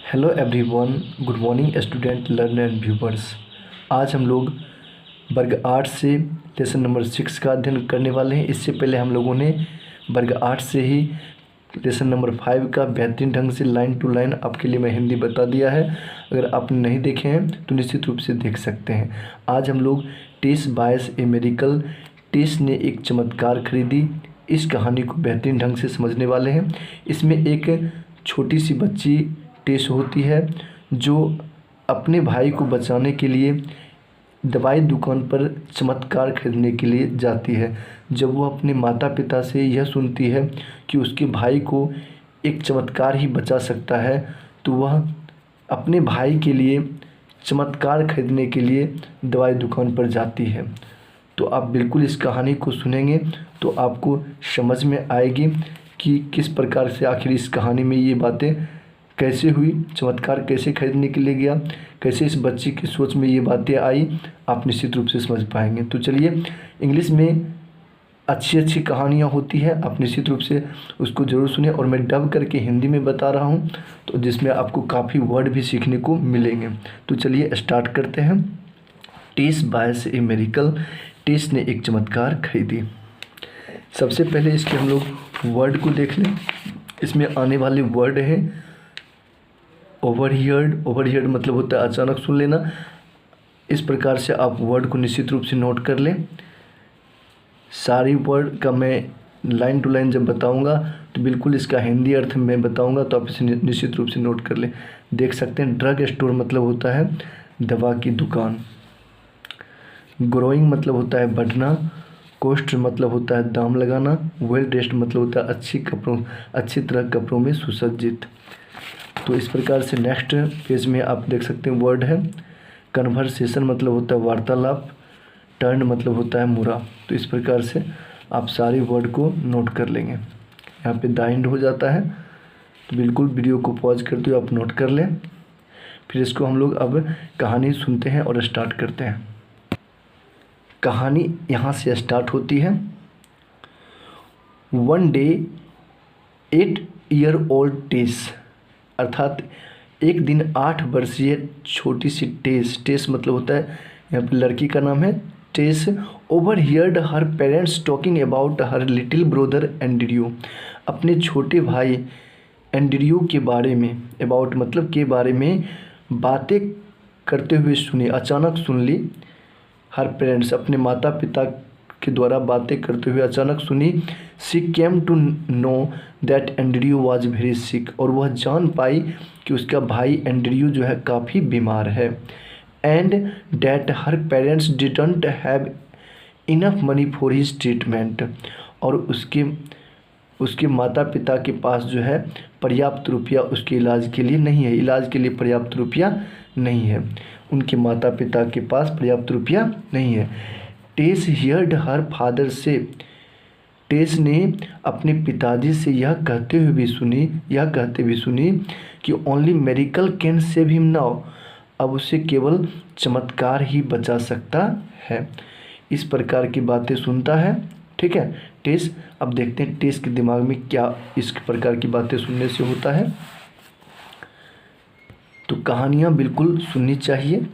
Hello everyone, good morning student, learner and viewers. आज हम लोग वर्ग 8 से लेसन नंबर 6 का अध्ययन करने वाले हैं। इससे पहले हम लोगों ने वर्ग 8 से ही लेसन नंबर 5 का बेहतरीन ढंग से लाइन टू लाइन आपके लिए मैं हिंदी बता दिया है। अगर आपने नहीं देखे हैं तो निश्चित रूप से देख सकते हैं। आज हम लोग टेस बायस ए मेरिकल, टेस ने एक चमत्कार खरीदी, इस कहानी को बेहतरीन ढंग से समझने वाले हैं। इसमें एक छोटी सी बच्ची टेस होती है जो अपने भाई को बचाने के लिए दवाई दुकान पर चमत्कार खरीदने के लिए जाती है। जब वह अपने माता पिता से यह सुनती है कि उसके भाई को एक चमत्कार ही बचा सकता है, तो वह अपने भाई के लिए चमत्कार खरीदने के लिए दवाई दुकान पर जाती है। तो आप बिल्कुल इस कहानी को सुनेंगे तो आपको समझ में आएगी कि किस प्रकार से आखिर इस कहानी में ये बातें कैसे हुई, चमत्कार कैसे खरीदने के लिए गया, कैसे इस बच्ची की सोच में ये बातें आई, आप निश्चित रूप से समझ पाएंगे। तो चलिए, इंग्लिश में अच्छी अच्छी कहानियाँ होती है, आप निश्चित रूप से उसको ज़रूर सुने। और मैं डब करके हिंदी में बता रहा हूँ, तो जिसमें आपको काफ़ी वर्ड भी सीखने को मिलेंगे। तो चलिए स्टार्ट करते हैं। टेस बायस ए मेरिकल, टेस ने एक चमत्कार खरीदी। सबसे पहले इसके हम लोग वर्ड को देख लें। इसमें आने वाले वर्ड हैं ओवरहियर्ड। ओवरहियर्ड मतलब होता है अचानक सुन लेना। इस प्रकार से आप वर्ड को निश्चित रूप से नोट कर लें। सारी वर्ड का मैं लाइन टू लाइन जब बताऊंगा तो बिल्कुल इसका हिंदी अर्थ मैं बताऊंगा, तो आप इसे निश्चित रूप से नोट कर लें। देख सकते हैं, ड्रग स्टोर मतलब होता है दवा की दुकान। ग्रोइंग मतलब होता है बढ़ना। कॉस्ट मतलब होता है दाम लगाना। वेल ड्रेस्ड मतलब होता है अच्छी तरह कपड़ों में सुसज्जित। तो इस प्रकार से नेक्स्ट पेज में आप देख सकते हैं वर्ड है कन्वर्सेशन मतलब होता है वार्तालाप। टर्न मतलब होता है मुड़ा। तो इस प्रकार से आप सारे वर्ड को नोट कर लेंगे। यहाँ पे द एंड हो जाता है, तो बिल्कुल वीडियो को पॉज करते हुए आप नोट कर लें। फिर इसको हम लोग अब कहानी सुनते हैं और स्टार्ट करते हैं। कहानी यहाँ से स्टार्ट होती है। वन डे 8 ईयर ओल्ड टेस, अर्थात एक दिन 8 वर्षीय छोटी सी टेस, टेस मतलब होता है यहाँ पर लड़की का नाम है Tess, overheard her parents talking about her little brother Andrew, अपने छोटे भाई एंड्रयू के बारे में, अबाउट मतलब के बारे में बातें करते हुए सुनी, अचानक सुन ली। हर पेरेंट्स अपने माता पिता के द्वारा बातें करते हुए अचानक सुनी। She came to know that Andrew was very sick, और वह जान पाई कि उसका भाई एंड्रयू जो है काफ़ी बीमार है। And that her parents didn't have enough money for his treatment, और उसके माता पिता के पास जो है पर्याप्त रुपया उसके इलाज के लिए नहीं है। इलाज के लिए पर्याप्त रुपया नहीं है, उनके माता पिता के पास पर्याप्त रुपया नहीं है। टेस हियर्ड हर फादर से, टेस ने अपने पिताजी से यह कहते भी सुनी कि only miracle can save him now, अब उसे केवल चमत्कार ही बचा सकता है। इस प्रकार की बातें सुनता है, ठीक है टेस। अब देखते हैं टेस के दिमाग में क्या इस प्रकार की बातें सुनने से होता है। तो कहानियाँ बिल्कुल सुननी चाहिए,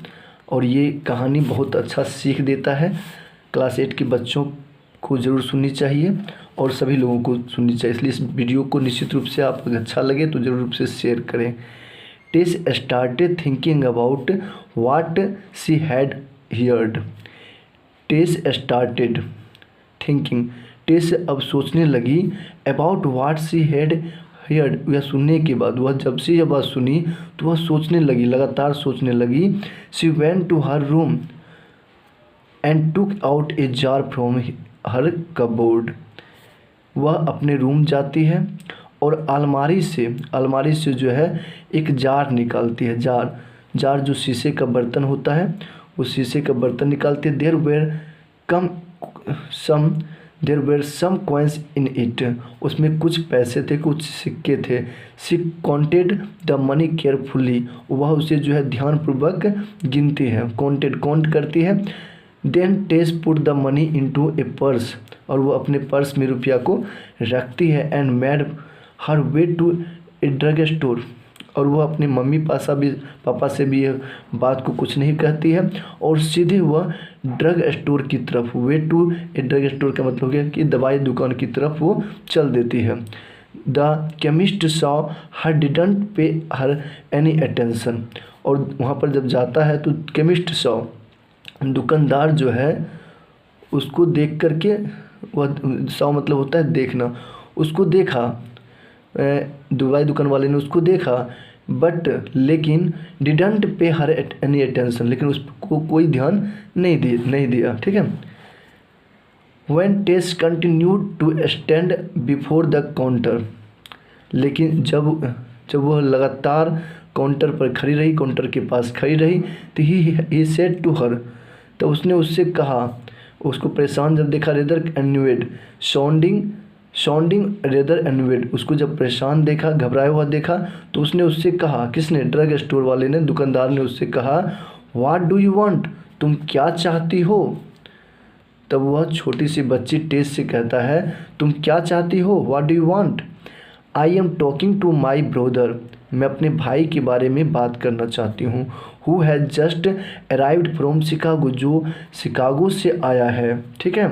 और ये कहानी बहुत अच्छा सीख देता है। क्लास 8 के बच्चों को ज़रूर सुननी चाहिए और सभी लोगों को सुननी चाहिए। इसलिए इस वीडियो को निश्चित रूप से आपको अच्छा लगे तो ज़रूर रूप से शेयर करें। Tess started thinking about what she had heard. Tess started thinking, Tess अब सोचने लगी about what she had heard, यह सुनने के बाद वह जब से यह बात सुनी तो वह सोचने लगी, लगातार सोचने लगी। She went to her room and took out a jar from her cupboard, वह अपने रूम जाती है और अलमारी से जो है एक जार निकालती है। जार जो शीशे का बर्तन होता है, उस शीशे का बर्तन निकालती है। There were some coins in it, उसमें कुछ पैसे थे, कुछ सिक्के थे। She counted the money carefully, वह उसे जो है ध्यानपूर्वक गिनती है, काउंट करती है। Then Tess put the money into a purse, और वो अपने पर्स में रुपया को रखती है। And made her way to a drug store, और वह अपने मम्मी पापा से भी यह बात को कुछ नहीं कहती है और सीधे वह ड्रग स्टोर की तरफ, way to a drug store का मतलब हो गया कि दवाई दुकान की तरफ वो चल देती है। The chemist saw her didn't पे हर एनी अटेंशन, और वहाँ पर जब जाता है तो केमिस्ट सॉ, दुकानदार जो है उसको देख करके, वह सॉ मतलब होता है देखना, उसको देखा, दवाई दुकान वाले ने उसको देखा, बट लेकिन डिडंट पे हर एनी अटेंशन, लेकिन उसको कोई ध्यान नहीं दिया। ठीक है। When Tess continued to stand before the counter, लेकिन जब वह लगातार काउंटर पर खड़ी रही, काउंटर के पास खड़ी रही, तो ही सेड टू हर, तो उसने उससे कहा, उसको परेशान जब देखा, रेदर एन्यूएड साउंडिंग रेदर एन्यूएड, उसको जब परेशान देखा, घबराया हुआ देखा, तो उसने उससे कहा, किसने, ड्रग स्टोर वाले ने, दुकानदार ने उससे कहा, व्हाट डू यू वांट, तुम क्या चाहती हो। तब वह छोटी सी बच्ची टेस से कहता है, तुम क्या चाहती हो, what do you want. I am talking to my brother, मैं अपने भाई के बारे में बात करना चाहती हूँ, who has just arrived from Chicago, जो शिकागो से आया है। ठीक है,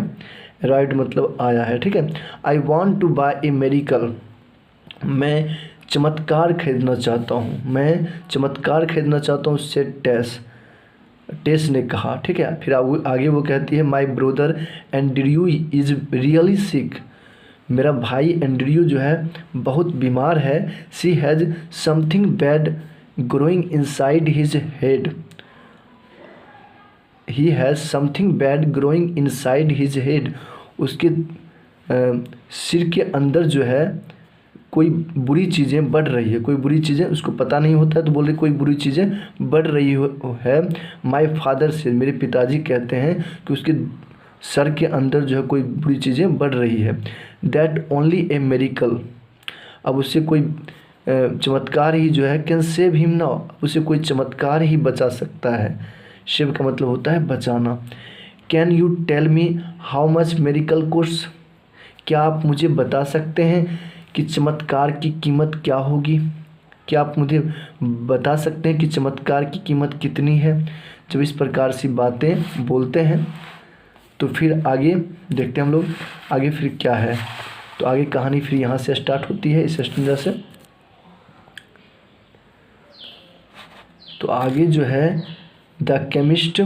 अराइव्ड मतलब आया है। ठीक है। आई वॉन्ट टू बाय ए मेरिकल, मैं चमत्कार खरीदना चाहता हूँ, मैं चमत्कार खरीदना चाहता हूँ, से टेस ने कहा। ठीक है। फिर आगे वो कहती है, my brother Andrew is really sick, मेरा भाई एंड्रयू जो है बहुत बीमार है। She has something bad growing inside his head, he has something bad growing inside his head, उसके सिर के अंदर जो है कोई बुरी चीज़ें बढ़ रही है, कोई बुरी चीज़ें उसको पता नहीं होता है, तो बोल रहे कोई बुरी चीज़ें बढ़ रही है। माय फादर से, मेरे पिताजी कहते हैं कि उसके सर के अंदर जो है कोई बुरी चीज़ें बढ़ रही है। दैट ओनली ए मेरिकल, अब उससे कोई चमत्कार ही जो है, कैन सेव हिम नाउ, उसे कोई चमत्कार ही बचा सकता है। शिव का मतलब होता है बचाना। Can you tell me how much miracle cost, क्या आप मुझे बता सकते हैं कि चमत्कार की कीमत क्या होगी, क्या आप मुझे बता सकते हैं कि चमत्कार की कीमत कितनी है। जब इस प्रकार से बातें बोलते हैं तो फिर आगे देखते हैं हम लोग, आगे फिर क्या है। तो आगे कहानी फिर यहाँ से स्टार्ट होती है, इस स्टैंजा से। तो आगे जो है, the chemist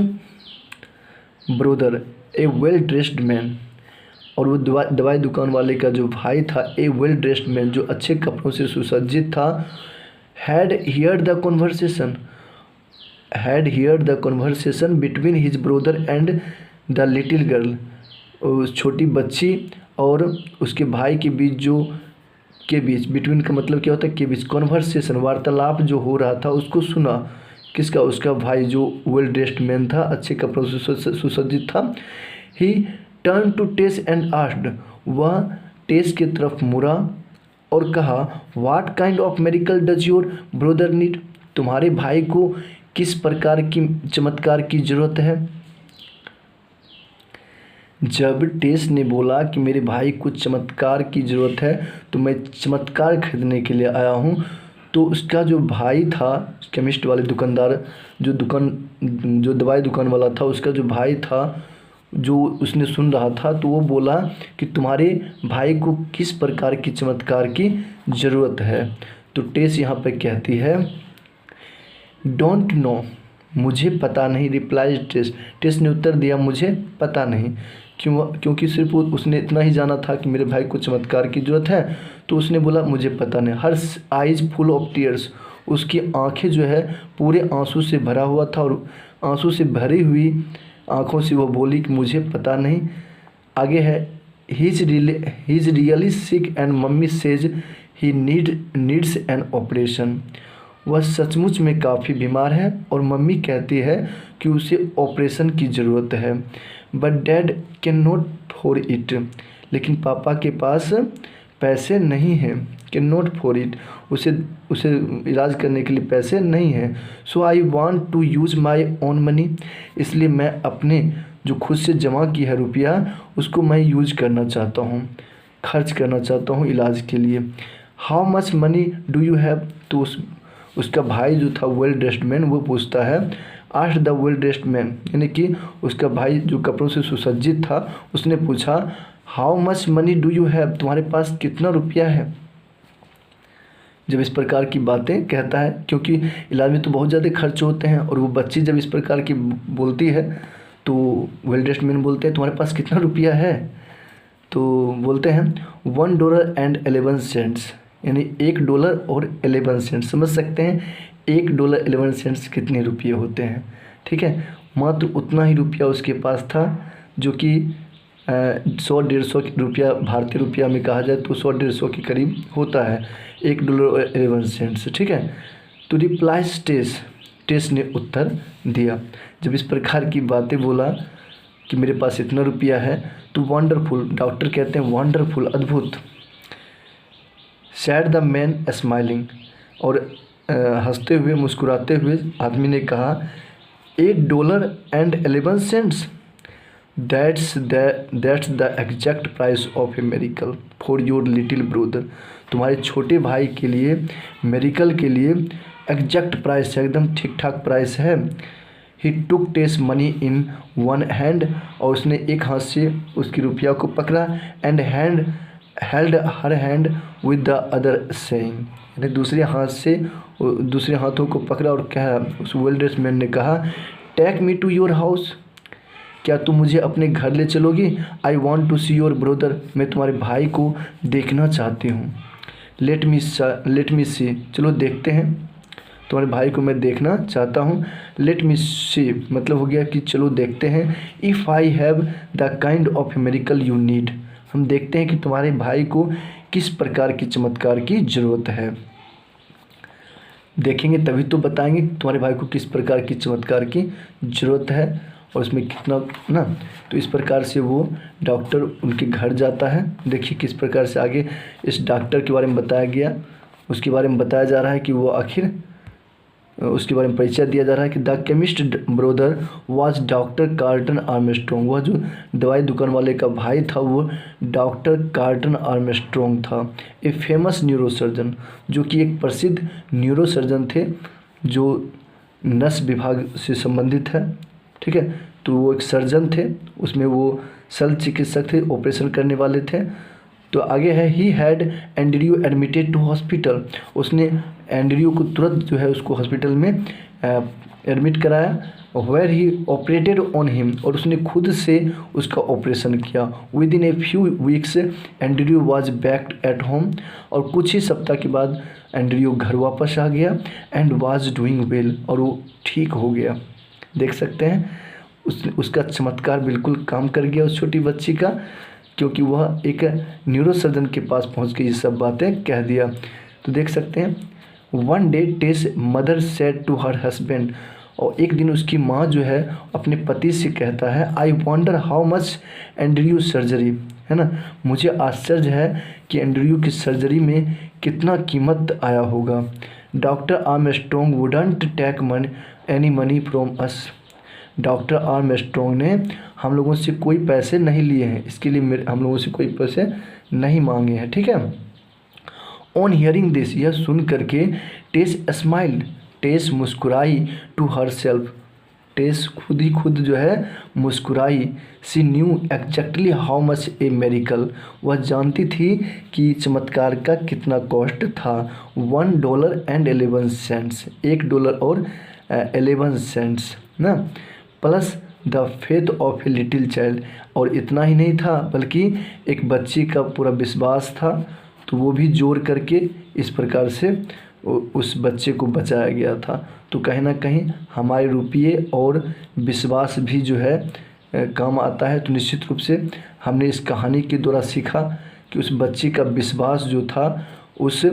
brother A well dressed man, और वो दवाई दुकान वाले का जो भाई था, ए वेल ड्रेस्ड मैन, जो अच्छे कपड़ों से सुसज्जित था, had here the conversation between his brother and the little girl, उस छोटी बच्ची और उसके भाई के बीच बिटवीन का मतलब क्या होता है, के बीच, कन्वर्सेशन वार्तालाप जो हो रहा था उसको सुना। किसका, उसका भाई जो वेल ड्रेस्ड मैन था, अच्छे कपड़ों से सुसज्जित था। He turn to Tess and asked, वह टेस की तरफ मुड़ा और कहा, what kind of miracle does your brother need, तुम्हारे भाई को किस प्रकार की चमत्कार की ज़रूरत है। जब टेस ने बोला कि मेरे भाई को चमत्कार की ज़रूरत है, तो मैं चमत्कार खरीदने के लिए आया हूँ, तो उसका जो भाई था, केमिस्ट वाले दुकानदार, जो दवाई दुकान वाला था, उसका जो भाई था, जो उसने सुन रहा था, तो वो बोला कि तुम्हारे भाई को किस प्रकार की चमत्कार की ज़रूरत है। तो टेस यहाँ पर कहती है, डोंट नो, मुझे पता नहीं। रिप्लाई टेस ने उत्तर दिया, मुझे पता नहीं। क्योंकि सिर्फ उसने इतना ही जाना था कि मेरे भाई को चमत्कार की ज़रूरत है, तो उसने बोला मुझे पता नहीं। हर आइज़ फुल ऑफ टीयर्स, उसकी आंखें जो है पूरे आंसू से भरा हुआ था, और आंसू से भरी हुई आँखों से वो बोली कि मुझे पता नहीं। आगे है, he is really sick and mummy says he needs an operation, वह सचमुच में काफ़ी बीमार है और मम्मी कहती है कि उसे ऑपरेशन की ज़रूरत है। But dad can not for it, लेकिन पापा के पास पैसे नहीं हैं। कैन नॉट फॉर इट, उसे इलाज करने के लिए पैसे नहीं हैं। So I want to use my own money, इसलिए मैं अपने जो खुद से जमा की है रुपया, उसको मैं यूज करना चाहता हूँ, खर्च करना चाहता हूँ इलाज के लिए। How much money do you have, तो उसका भाई जो था वेल ड्रेस्ड मैन वो पूछता है, asked the well dressed man, यानी कि उसका भाई जो कपड़ों से सुसज्जित था उसने पूछा, how much money do you have, तुम्हारे पास कितना रुपया है। जब इस प्रकार की बातें कहता है, क्योंकि इलाज में तो बहुत ज़्यादा खर्च होते हैं, और वो बच्ची जब इस प्रकार की बोलती है तो वेल ड्रेस्ड मैन बोलते हैं तुम्हारे पास कितना रुपया है, तो बोलते हैं $1.11, यानी $1 और 11 सेंट। समझ सकते हैं $1 11 सेंट्स कितने रुपये होते हैं, ठीक है। मात्र उतना ही रुपया उसके पास था, जो कि 100-150 रुपया भारतीय रुपया में कहा जाए तो 100-150 के करीब होता है, $1 और 11 सेंट्स, ठीक है। तो रिप्लाइज टेस ने उत्तर दिया। जब इस प्रकार की बातें बोला कि मेरे पास इतना रुपया है, तो वंडरफुल, डॉक्टर कहते हैं वंडरफुल, अद्भुत, सैड द मैन स्माइलिंग, और हंसते हुए मुस्कुराते हुए आदमी ने कहा, $8 and 11 cents, that's the exact price of a miracle for your little brother, तुम्हारे छोटे भाई के लिए मेरिकल के लिए एग्जैक्ट प्राइस है, एकदम ठीक ठाक प्राइस है। ही टुक टेस मनी इन वन हैंड, और उसने एक हाथ से उसकी रुपया को पकड़ा, and held her hand with the other saying, यानी दूसरे हाथों को पकड़ा और कहा, उस वेल ड्रेस्ड मैन ने कहा, take me to your house, क्या तुम मुझे अपने घर ले चलोगी। I want to see your brother, मैं तुम्हारे भाई को देखना चाहती हूँ। लेट मी सी, चलो देखते हैं, तुम्हारे भाई को मैं देखना चाहता हूँ। लेट मी सी मतलब हो गया कि चलो देखते हैं। If I have the kind of miracle you need, हम देखते हैं कि तुम्हारे भाई को किस प्रकार की चमत्कार की ज़रूरत है। देखेंगे तभी तो बताएंगे तुम्हारे भाई को किस प्रकार की चमत्कार की ज़रूरत है और उसमें कितना ना। तो इस प्रकार से वो डॉक्टर उनके घर जाता है। देखिए किस प्रकार से आगे इस डॉक्टर के बारे में बताया गया, उसके बारे में बताया जा रहा है कि वो आखिर उसके बारे में परिचय दिया जा रहा है कि the chemist brother was doctor carton Armstrong, वह जो दवाई दुकान वाले का भाई था वो डॉक्टर कार्टन आर्मस्ट्रॉन्ग था। ए फेमस न्यूरोसर्जन, जो कि एक प्रसिद्ध न्यूरोसर्जन थे जो नस विभाग से संबंधित है, ठीक है। तो वो एक सर्जन थे, उसमें वो शल्य चिकित्सक थे, ऑपरेशन करने वाले थे। तो आगे है he had Andrew admitted to hospital, उसने एंड्रयू को तुरंत जो है उसको हॉस्पिटल में एडमिट कराया। Where he operated on him, और उसने खुद से उसका ऑपरेशन किया। Within a few weeks Andrew was back at home, और कुछ ही सप्ताह के बाद एंड्रयू घर वापस आ गया। एंड वाज डूइंग वेल, और वो ठीक हो गया। देख सकते हैं उसका चमत्कार बिल्कुल काम कर गया उस छोटी बच्ची का, क्योंकि वह एक न्यूरोसर्जन के पास पहुंच के ये सब बातें कह दिया। तो देख सकते हैं one day Tess mother said to her husband, और एक दिन उसकी माँ जो है अपने पति से कहता है, I wonder how much Andrew surgery, है ना, मुझे आश्चर्य है कि एंड्रयू की सर्जरी में कितना कीमत आया होगा। Doctor Armstrong wouldn't take any money from us, doctor Armstrong ने हम लोगों से कोई पैसे नहीं लिए हैं, इसके लिए हम लोगों से कोई पैसे नहीं मांगे हैं, ठीक है। ऑन हियरिंग दिस, यह सुन करके टेस स्माइल्ड, टेस मुस्कुराई टू हर सेल्फ, टेस खुद जो है मुस्कुराई। सी न्यू एग्जैक्टली हाउ मच ए मेरिकल, वह जानती थी कि चमत्कार का कितना कॉस्ट था। $1 and 11 cents, $1 और 11 सेंट्स ना, plus the faith of a little child, और इतना ही नहीं था बल्कि एक बच्ची का पूरा विश्वास था, तो वो भी जोड़ करके इस प्रकार से उस बच्चे को बचाया गया था। तो कहीं ना कहीं हमारे रुपये और विश्वास भी जो है काम आता है। तो निश्चित रूप से हमने इस कहानी के द्वारा सीखा कि उस बच्ची का विश्वास जो था उस